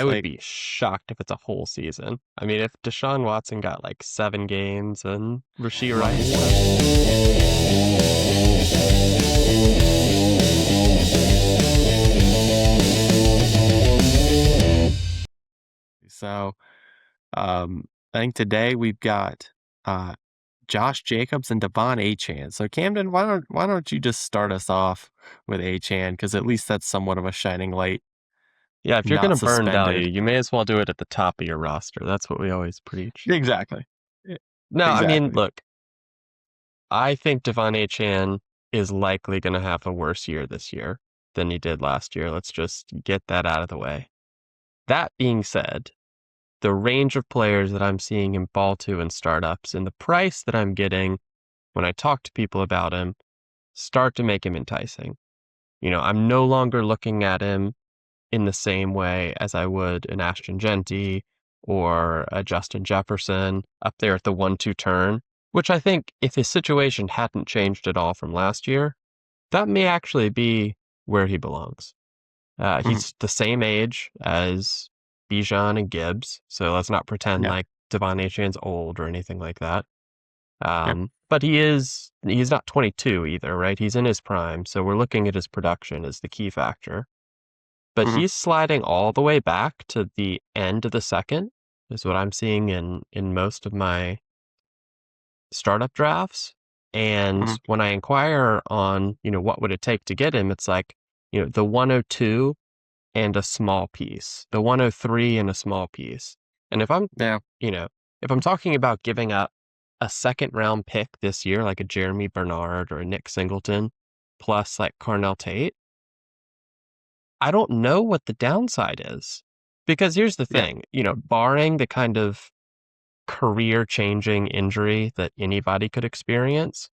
I would Like, be shocked if it's a whole season. I mean, if Deshaun Watson got like 7 games and Rashee Rice, so I think today we've got Josh Jacobs and Devon Achane. So Camden, why don't you just start us off with Achane? Because at least that's somewhat of a shining light, yeah, if you're not gonna burn value, suspended. you may as well do it at the top of your roster. That's what we always preach. Exactly. E- No, I mean, Exactly. look, I think Devon Achane is likely going to have a worse year this year than he did last year. Let's just get that out of the way. That being said, the range of players that I'm seeing him fall to in startups and the price that I'm getting when I talk to people about him start to make him enticing. I'm no longer looking at him in the same way as I would an Ashton Genty or a Justin Jefferson up there at the 1-2 turn, which I think if his situation hadn't changed at all from last year, that may actually be where he belongs. Mhm. He's the same age as Bijan and Gibbs, so let's not pretend Yeah. like Devon Achane's old or anything like that. Yep. But he's not 22 either, right? He's in his prime, so we're looking at his production as the key factor. But Mhm. he's sliding all the way back to the end of the second, is what I'm seeing in most of my startup drafts. And Mhm. when I inquire on, what would it take to get him, it's like, the 102 and a small piece, the 103 and a small piece. And Yeah. you know, if I'm talking about giving up a second round pick this year, like a Jeremy Bernard or a Nick Singleton, plus like Carnell Tate, I don't know what the downside is. Because here's the Yeah. thing, barring the kind of career changing injury that anybody could experience,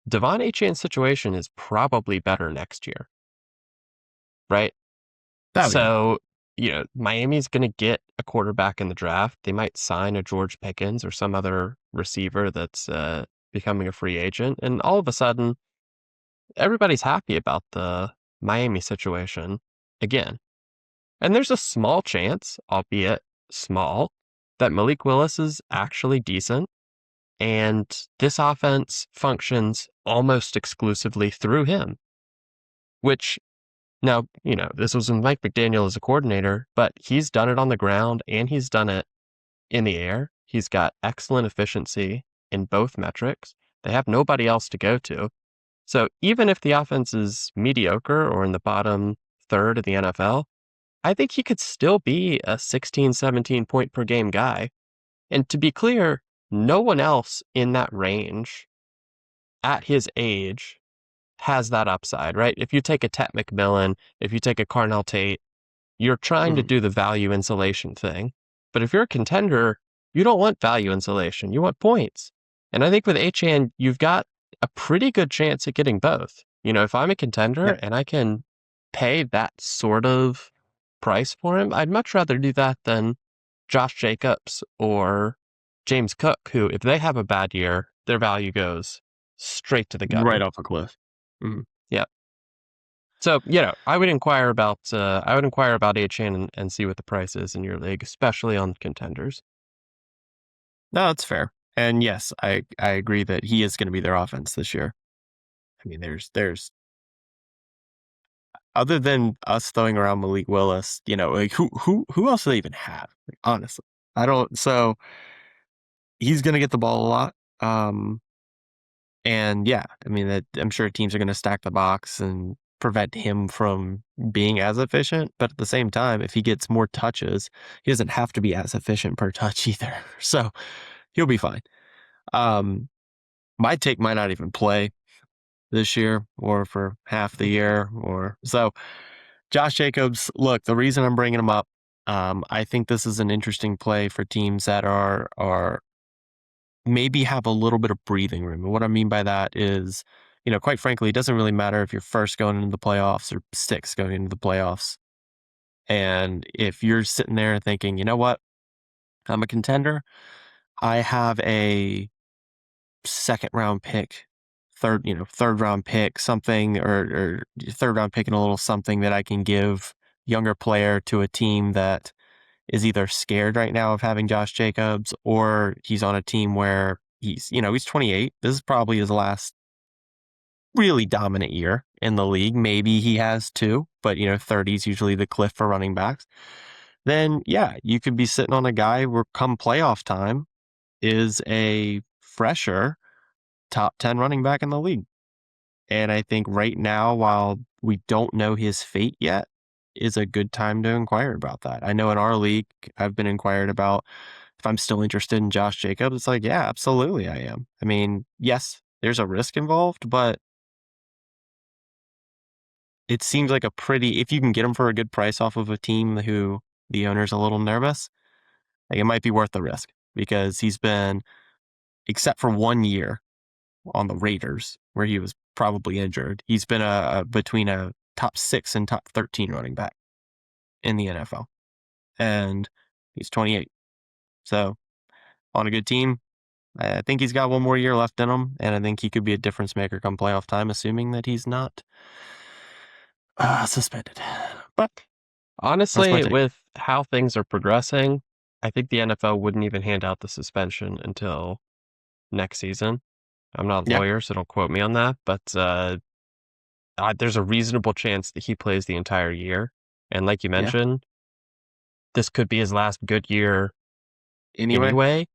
Devon Achane's situation is probably better next year, right? Oh yeah. So, Miami's going to get a quarterback in the draft. They might sign a George Pickens or some other receiver that's becoming a free agent. And all of a sudden, everybody's happy about the Miami situation again. And there's a small chance, albeit small, that Malik Willis is actually decent. And this offense functions almost exclusively through him, which now, this was when Mike McDaniel is a coordinator, but he's done it on the ground and he's done it in the air. He's got excellent efficiency in both metrics. They have nobody else to go to. So even if the offense is mediocre or in the bottom third of the NFL, I think he could still be a 16, 17 point per game guy. And to be clear, no one else in that range at his age has that upside, right? If you take a Tet McMillan, if you take a Carnell Tate, you're trying to Mhm. do the value insulation thing. But if you're a contender, you don't want value insulation. You want points. And I think with Achan, you've got a pretty good chance at getting both. If I'm a contender Yeah. and I can pay that sort of price for him, I'd much rather do that than Josh Jacobs or James Cook, who, if they have a bad year, their value goes straight to the Right gutter. off a cliff. Mhm. Yeah. So, I would inquire about Achan and see what the price is in your league, especially on contenders. No, that's fair. And yes, I agree that he is going to be their offense this year. I mean, there's other than us throwing around Malik Willis, like who else do they even have? Like, honestly, I don't. So he's going to get the ball a lot. And yeah, I mean that I'm sure teams are going to stack the box and prevent him from being as efficient. But at the same time, if he gets more touches, he doesn't have to be as efficient per touch either. So he'll be fine. Um, my take might not even play this year or for half the year or so. Josh Jacobs, look, the reason I'm bringing him up, I think this is an interesting play for teams that are maybe have a little bit of breathing room. And what I mean by that is, quite frankly, it doesn't really matter if you're first going into the playoffs or sixth going into the playoffs. And if you're sitting there thinking, you know what, I'm a contender, I have a second round pick, third round pick, something, or third round pick and a little something that I can give younger player to a team that is either scared right now of having Josh Jacobs, or he's on a team where he's 28. This is probably his last really dominant year in the league. Maybe he has two, but 30 is usually the cliff for running backs. Then yeah, you could be sitting on a guy where come playoff time is a fresher top 10 running back in the league. And I think right now, while we don't know his fate yet, is a good time to inquire about that. I know in our league, I've been inquired about if I'm still interested in Josh Jacobs. It's like, yeah, absolutely I am. I mean, yes, there's a risk involved, but it seems like if you can get him for a good price off of a team who the owner's a little nervous, like it might be worth the risk because he's been, except for 1 year on the Raiders where he was probably injured, he's been between a top 6 and top 13 running back in the NFL. And he's 28. So on a good team, I think he's got one more year left in him, and I think he could be a difference maker come playoff time, assuming that he's not suspended. But that's my Honestly, take. with how things are progressing, I think the NFL wouldn't even hand out the suspension until next season. I'm not a Yeah, lawyer, so don't quote me on that, but there's a reasonable chance that he plays the entire year. And like you yeah. mentioned, this could be his last good year Anyway, anyway.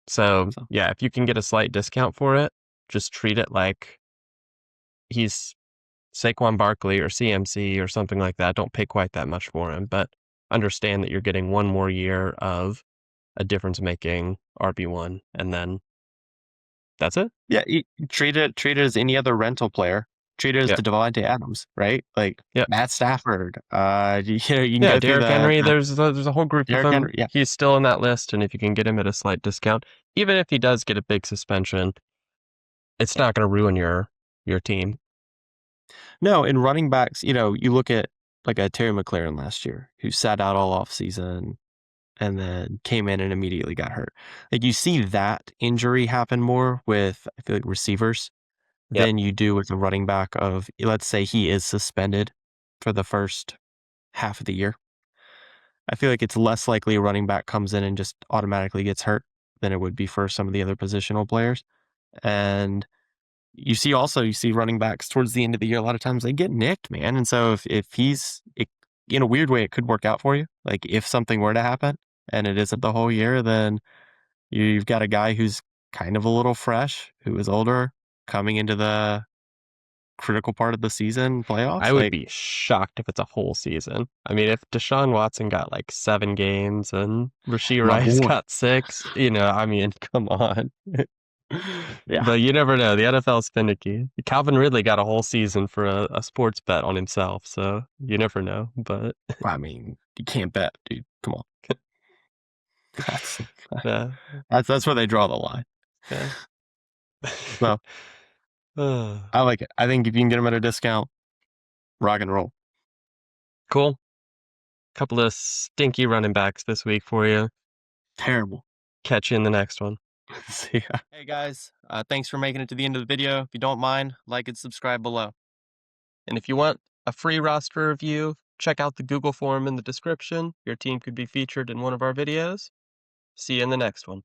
So, so yeah, if you can get a slight discount for it, just treat it like he's Saquon Barkley or CMC or something like that. Don't pay quite that much for him, but understand that you're getting one more year of a difference-making RB1, and then that's it. yeah, treat it as any other rental player. Treat it as Yep. the Devontae Adams, right? Like Yep. Matt Stafford. You can Yeah, go through Derrick Henry, the there's a whole group of Derrick them. Henry. Yeah, He's still in that list, and if you can get him at a slight discount, even if he does get a big suspension, it's not going to ruin your team. no, in running backs, you look at like a Terry McLaurin last year who sat out all off season and then came in and immediately got hurt. Like you see that injury happen more with, I feel like, receivers Yep. than you do with a running back of, let's say he is suspended for the first half of the year. I feel like it's less likely a running back comes in and just automatically gets hurt than it would be for some of the other positional players. And you see running backs towards the end of the year, a lot of times they get nicked, man. And so if in a weird way, it could work out for you. Like if something were to happen and it isn't the whole year, then you've got a guy who's kind of a little fresh, who is older, coming into the critical part of the season I playoffs. would Like, be shocked if it's a whole season. I mean, if Deshaun Watson got like 7 games and Rashee my Rice boy. got 6, I mean, come on. Yeah. But you never know. The NFL's finicky. Calvin Ridley got a whole season for a sports bet on himself, so you never know. But I mean, you can't bet, dude. Come on. That's yeah, that's where they draw the line. yeah. So I like it. I think if you can get them at a discount, rock and roll. Cool. Couple of stinky running backs this week for you. Terrible. Catch you in the next one. See ya. Hey guys, thanks for making it to the end of the video. If you don't mind, like and subscribe below. And if you want a free roster review, check out the Google form in the description. Your team could be featured in one of our videos. See you in the next one.